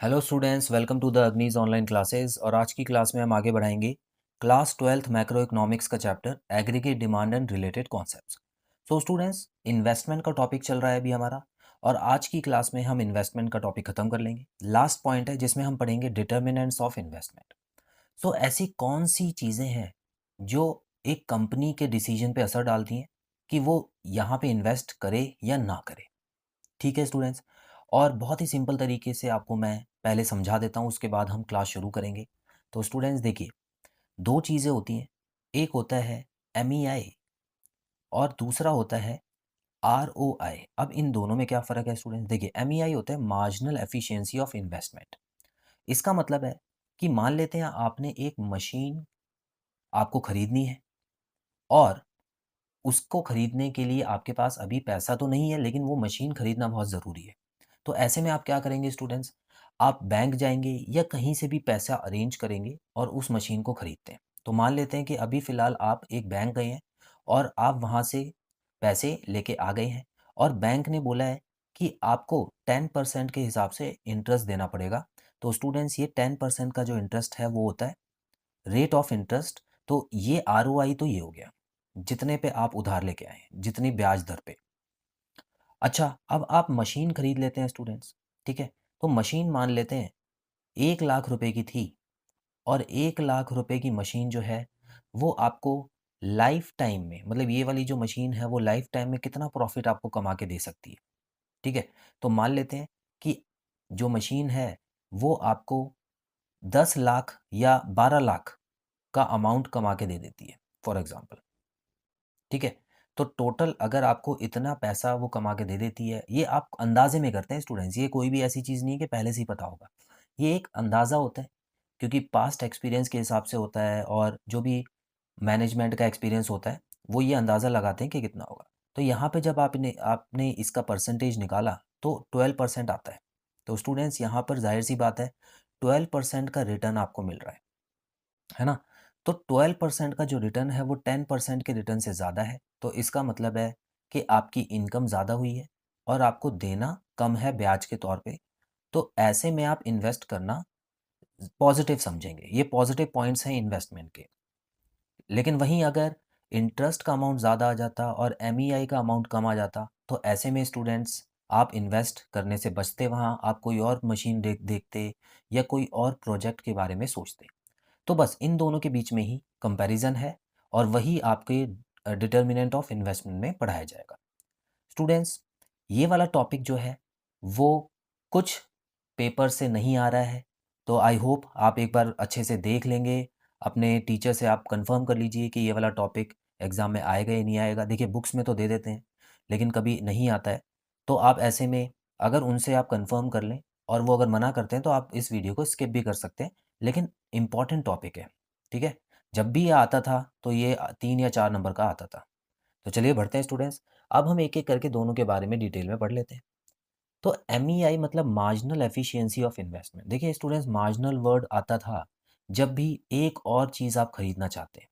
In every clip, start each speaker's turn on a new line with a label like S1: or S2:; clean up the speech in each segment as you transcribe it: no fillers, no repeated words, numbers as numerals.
S1: Hello students, welcome to the अग्निज online classes. और आज की क्लास में हम आगे बढ़ाएंगे क्लास 12th मैक्रो इकोनॉमिक्स का chapter aggregate demand and related concepts. So students, investment का टॉपिक चल रहा है अभी हमारा, और आज की क्लास में हम इन्वेस्टमेंट का टॉपिक खत्म कर लेंगे। लास्ट पॉइंट है जिसमें हम पढ़ेंगे डिटर्मिनेंट्स ऑफ इन्वेस्टमेंट। सो ऐसी कौन सी चीज़ें हैं जो एक कंपनी के डिसीजन पे असर डालती हैं कि वो यहाँ पे इन्वेस्ट करे या ना करे। ठीक है स्टूडेंट्स, और बहुत ही सिंपल तरीके से आपको मैं पहले समझा देता हूँ, उसके बाद हम क्लास शुरू करेंगे। तो स्टूडेंट्स देखिए, दो चीज़ें होती हैं। एक होता है MEI और दूसरा होता है ROI। अब इन दोनों में क्या फ़र्क है स्टूडेंट्स? देखिए, MEI होता है मार्जिनल एफिशिएंसी ऑफ इन्वेस्टमेंट। इसका मतलब है कि मान लेते हैं आपने एक मशीन आपको खरीदनी है, और उसको खरीदने के लिए आपके पास अभी पैसा तो नहीं है, लेकिन वो मशीन खरीदना बहुत ज़रूरी है। तो ऐसे में आप क्या करेंगे स्टूडेंट्स? आप बैंक जाएँगे या कहीं से भी पैसा अरेंज करेंगे और उस मशीन को खरीदते हैं। तो मान लेते हैं कि अभी फ़िलहाल आप एक बैंक गए हैं और आप वहाँ से पैसे लेके आ गए हैं, और बैंक ने बोला है कि आपको 10% के हिसाब से इंटरेस्ट देना पड़ेगा। तो स्टूडेंट्स, ये 10% का जो इंटरेस्ट है वो होता है रेट ऑफ इंटरेस्ट। तो ये ROI तो ये हो गया, जितने पे आप उधार लेके आए हैं, जितनी ब्याज दर पे। अच्छा, अब आप मशीन खरीद लेते हैं स्टूडेंट्स, ठीक है? तो मशीन मान लेते हैं 1 लाख रुपए की थी, और 1 लाख रुपए की मशीन जो है वो आपको लाइफ टाइम में, मतलब ये वाली जो मशीन है वो लाइफ टाइम में कितना प्रॉफिट आपको कमा के दे सकती है। ठीक है? तो मान लेते हैं कि जो मशीन है वो आपको 10 लाख या 12 लाख का अमाउंट कमा के दे देती है, फॉर एग्जाम्पल। ठीक है? तो टोटल अगर आपको इतना पैसा वो कमा के दे देती है, ये आप अंदाज़े में करते हैं स्टूडेंट्स, ये कोई भी ऐसी चीज़ नहीं है कि पहले से ही पता होगा। ये एक अंदाज़ा होता है, क्योंकि पास्ट एक्सपीरियंस के हिसाब से होता है, और जो भी मैनेजमेंट का एक्सपीरियंस होता है, वो ये अंदाज़ा लगाते हैं कि कितना होगा। तो यहाँ पे जब आपने आपने इसका परसेंटेज निकाला तो 12% आता है। तो स्टूडेंट्स, यहाँ पर ज़ाहिर-सी बात है 12% का रिटर्न आपको मिल रहा है ना? तो 12% का जो रिटर्न है वो 10% के रिटर्न से ज़्यादा है। तो इसका मतलब है कि आपकी इनकम ज़्यादा हुई है और आपको देना कम है ब्याज के तौर पे। तो ऐसे में आप इन्वेस्ट करना पॉजिटिव समझेंगे। ये पॉजिटिव पॉइंट्स हैं इन्वेस्टमेंट के। लेकिन वहीं अगर इंटरेस्ट का अमाउंट ज़्यादा आ जाता और MEI का अमाउंट कम आ जाता, तो ऐसे में स्टूडेंट्स आप इन्वेस्ट करने से बचते, वहाँ आप कोई और मशीन देखते या कोई और प्रोजेक्ट के बारे में सोचते। तो बस इन दोनों के बीच में ही कंपैरिजन है, और वही आपके डिटर्मिनेंट ऑफ इन्वेस्टमेंट में पढ़ाया जाएगा। स्टूडेंट्स, ये वाला टॉपिक जो है वो कुछ पेपर से नहीं आ रहा है, तो आई होप आप एक बार अच्छे से देख लेंगे। अपने टीचर से आप कंफर्म कर लीजिए कि ये वाला टॉपिक एग्ज़ाम में आएगा या नहीं आएगा। देखिए, बुक्स में तो दे देते हैं, लेकिन कभी नहीं आता है। तो आप ऐसे में अगर उनसे आप कंफर्म कर लें, और वो अगर मना करते हैं, तो आप इस वीडियो को स्किप भी कर सकते हैं। लेकिन इम्पॉर्टेंट टॉपिक है, ठीक है? जब भी ये आता था तो ये 3 या 4 नंबर का आता था। तो चलिए बढ़ते हैं स्टूडेंट्स। अब हम एक-एक करके दोनों के बारे में डिटेल में पढ़ लेते हैं। तो MEI मतलब मार्जिनल एफिशिएंसी ऑफ इन्वेस्टमेंट। देखिए स्टूडेंट्स, मार्जिनल वर्ड आता था जब भी एक और चीज़ आप खरीदना चाहते हैं,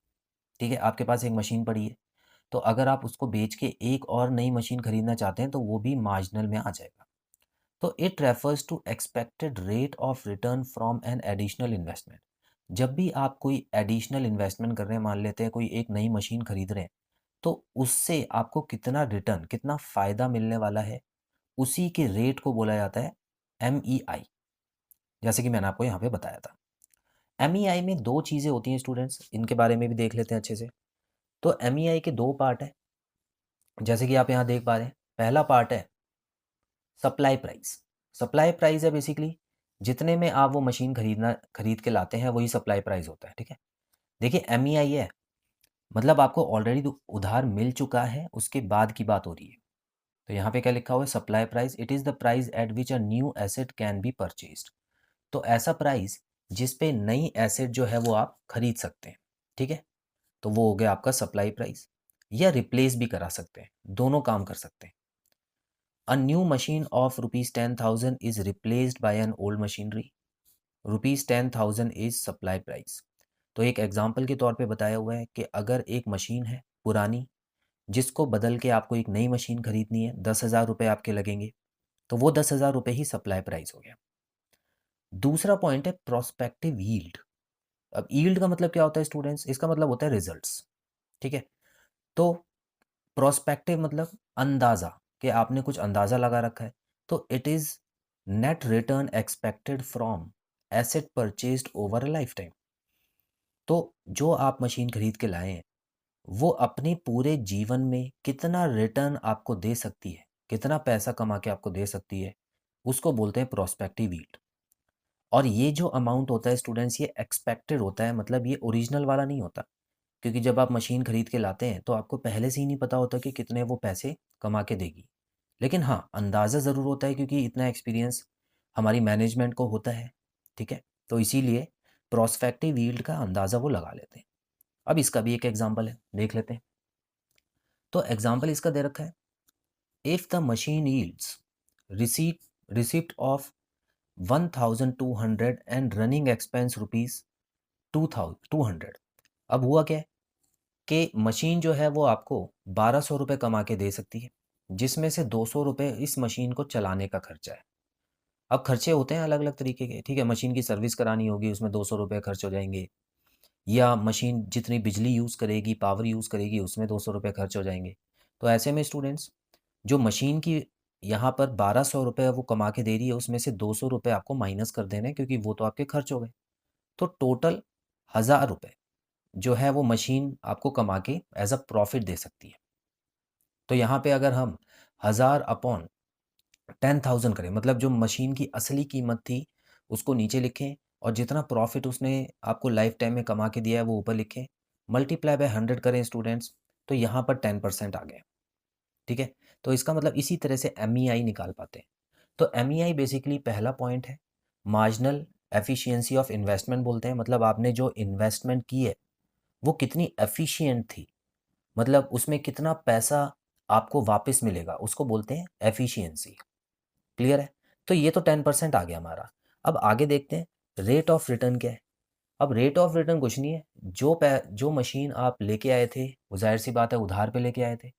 S1: ठीक है? आपके पास एक मशीन पड़ी है, तो अगर आप उसको बेच के एक और नई मशीन खरीदना चाहते हैं, तो वो भी मार्जिनल में आ जाएगा। तो it refers to expected rate of return from an additional investment. जब भी आप कोई एडिशनल इन्वेस्टमेंट कर रहे हैं, मान लेते हैं कोई एक नई मशीन खरीद रहे हैं, तो उससे आपको कितना रिटर्न, कितना फ़ायदा मिलने वाला है, उसी के रेट को बोला जाता है MEI, जैसे कि मैंने आपको यहाँ पे बताया था। MEI में 2 चीज़ें होती हैं स्टूडेंट्स, इनके बारे में भी देख लेते हैं अच्छे से। तो MEI के 2 पार्ट हैं, जैसे कि आप यहाँ देख पा रहे हैं। पहला पार्ट है सप्लाई प्राइस। सप्लाई प्राइस है बेसिकली जितने में आप वो मशीन खरीद के लाते हैं, वही सप्लाई प्राइस होता है, ठीक है? देखिए, MEI है मतलब आपको ऑलरेडी उधार मिल चुका है, उसके बाद की बात हो रही है। तो यहाँ पे क्या लिखा हुआ है? Supply price, it is the price at which a new asset can be purchased. तो ऐसा प्राइस जिस पे नई एसेट जो है वो आप खरीद सकते हैं, ठीक है? तो वो हो गया आपका सप्लाई प्राइस, या रिप्लेस भी करा सकते हैं, दोनों काम कर सकते हैं। A new machine of ₹10,000 is replaced by an old machinery. ₹10,000 is supply price. तो एक एग्जाम्पल के तौर पे बताया हुआ है कि अगर एक मशीन है पुरानी, जिसको बदल के आपको एक नई मशीन खरीदनी है, 10,000 रुपये आपके लगेंगे, तो वो 10,000 रुपये ही सप्लाई प्राइस हो गया। दूसरा पॉइंट है प्रोस्पेक्टिव यील्ड। अब यील्ड का मतलब क्या होता है स्टूडेंट्स? इसका मतलब होता है रिजल्ट्स। ठीक है, तो प्रोस्पेक्टिव मतलब अंदाज़ा, कि आपने कुछ अंदाज़ा लगा रखा है। तो it is net return expected from asset purchased over a life time. तो जो आप मशीन खरीद के लाए हैं, वो अपने पूरे जीवन में कितना रिटर्न आपको दे सकती है, कितना पैसा कमा के आपको दे सकती है, उसको बोलते हैं प्रोस्पेक्टिव यील्ड। और ये जो अमाउंट होता है स्टूडेंट्स, ये एक्सपेक्टेड होता है, मतलब ये ओरिजिनल वाला नहीं होता। क्योंकि जब आप मशीन खरीद के लाते हैं तो आपको पहले से ही नहीं पता होता कि कितने वो पैसे कमा के देगी। लेकिन हाँ, अंदाज़ा ज़रूर होता है, क्योंकि इतना एक्सपीरियंस हमारी मैनेजमेंट को होता है। ठीक है, तो इसीलिए प्रोस्पेक्टिव यील्ड का अंदाज़ा वो लगा लेते हैं। अब इसका भी एक एग्जांपल है, देख लेते हैं। तो एग्जांपल इसका दे रखा है, if the machine yields receipt of 1200 and running expense rupees 2200। अब हुआ क्या है कि मशीन जो है वो आपको 1200 रुपये कमा के दे सकती है, जिसमें से 200 रुपये इस मशीन को चलाने का खर्चा है। अब खर्चे होते हैं अलग अलग तरीके के, ठीक है, मशीन की सर्विस करानी होगी, उसमें 200 रुपये खर्च हो जाएंगे, या मशीन जितनी बिजली यूज़ करेगी, पावर यूज़ करेगी, उसमें 200 रुपये खर्च हो जाएंगे। तो ऐसे में स्टूडेंट्स, जो मशीन की यहाँ पर 1200 रुपये वो कमा के दे रही है, उसमें से 200 रुपये आपको माइनस कर देने हैं, क्योंकि वो तो आपके खर्च हो गए। तो टोटल 1000 रुपये जो है वो मशीन आपको कमा के एज अ प्रॉफिट दे सकती है। तो यहाँ पे अगर हम 1000 अपॉन 10,000 करें, मतलब जो मशीन की असली कीमत थी उसको नीचे लिखें, और जितना प्रॉफिट उसने आपको लाइफ टाइम में कमा के दिया है वो ऊपर लिखें, मल्टीप्लाई बाय 100 करें स्टूडेंट्स, तो यहाँ पर 10% आ गया। ठीक है, तो इसका मतलब इसी तरह से MEI निकाल पाते हैं। तो MEI बेसिकली पहला पॉइंट है, मार्जिनल एफिशिएंसी ऑफ इन्वेस्टमेंट बोलते हैं, मतलब आपने जो इन्वेस्टमेंट की है वो कितनी एफिशिएंट थी, मतलब उसमें कितना पैसा आपको वापस मिलेगा, उसको बोलते हैं एफिशिएंसी। क्लियर है? तो ये तो 10% आ गया हमारा। अब आगे देखते हैं रेट ऑफ रिटर्न क्या है। अब रेट ऑफ रिटर्न कुछ नहीं है, जो मशीन आप लेके आए थे, वो जाहिर सी बात है उधार पे लेके आए थे,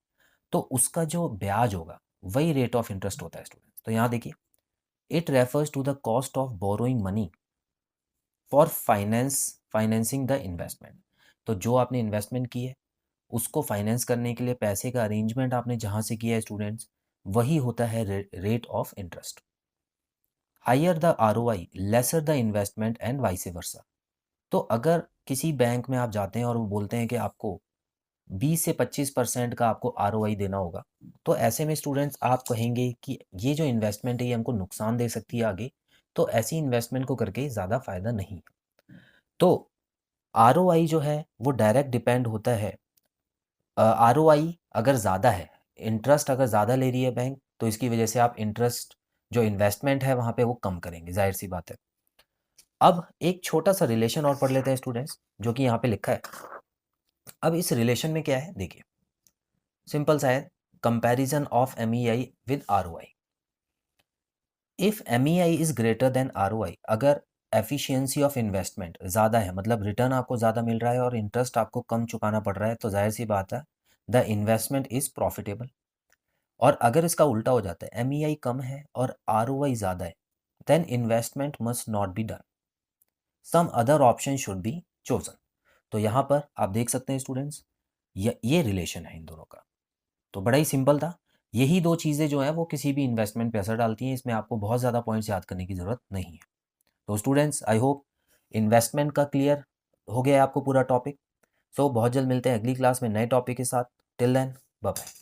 S1: तो उसका जो ब्याज होगा वही रेट ऑफ इंटरेस्ट होता है स्टूडेंट्स। तो यहाँ देखिए, it refers to the cost of borrowing money for financing the investment. तो जो आपने इन्वेस्टमेंट की है उसको फाइनेंस करने के लिए पैसे का अरेंजमेंट आपने जहाँ से किया है स्टूडेंट्स, वही होता है rate of interest. Higher the ROI lesser the investment and vice versa. तो अगर किसी बैंक में आप जाते हैं और वो बोलते हैं कि आपको 20 से 25% का आपको ROI देना होगा, तो ऐसे में स्टूडेंट्स आप कहेंगे कि ये जो इन्वेस्टमेंट है ये हमको नुकसान दे सकती है आगे, तो ऐसी इन्वेस्टमेंट को करके ज़्यादा फायदा नहीं। तो ROI जो है वो डायरेक्ट डिपेंड होता है, ROI अगर ज़्यादा है, इंटरेस्ट अगर ज़्यादा ले रही है बैंक, तो इसकी वजह से आप इंटरेस्ट जो इन्वेस्टमेंट है वहाँ पे वो कम करेंगे, जाहिर सी बात है। अब एक छोटा सा रिलेशन और पढ़ लेते हैं स्टूडेंट्स, जो कि यहाँ पे लिखा है। अब इस रिलेशन में क्या है देखिए, सिंपल सा है, comparison of MEI with ROI। If MEI is greater than ROI, अगर एफिशिएंसी ऑफ इन्वेस्टमेंट ज़्यादा है, मतलब रिटर्न आपको ज़्यादा मिल रहा है और इंटरेस्ट आपको कम चुकाना पड़ रहा है, तो जाहिर सी बात है द इन्वेस्टमेंट इज प्रॉफिटेबल। और अगर इसका उल्टा हो जाता है, MEI कम है और ROI ज़्यादा है, then investment must not be done, some other option should be chosen. तो यहाँ पर आप देख सकते हैं स्टूडेंट्स, ये रिलेशन है इन दोनों का। तो बड़ा ही सिंपल था। यही दो चीज़ें जो हैं वो किसी भी इन्वेस्टमेंट पे असर डालती हैं, इसमें आपको बहुत ज़्यादा पॉइंट्स याद करने की ज़रूरत नहीं है। तो स्टूडेंट्स, आई होप इन्वेस्टमेंट का क्लियर हो गया है आपको पूरा टॉपिक। सो बहुत जल्द मिलते हैं अगली क्लास में नए टॉपिक के साथ। Till then, bye bye.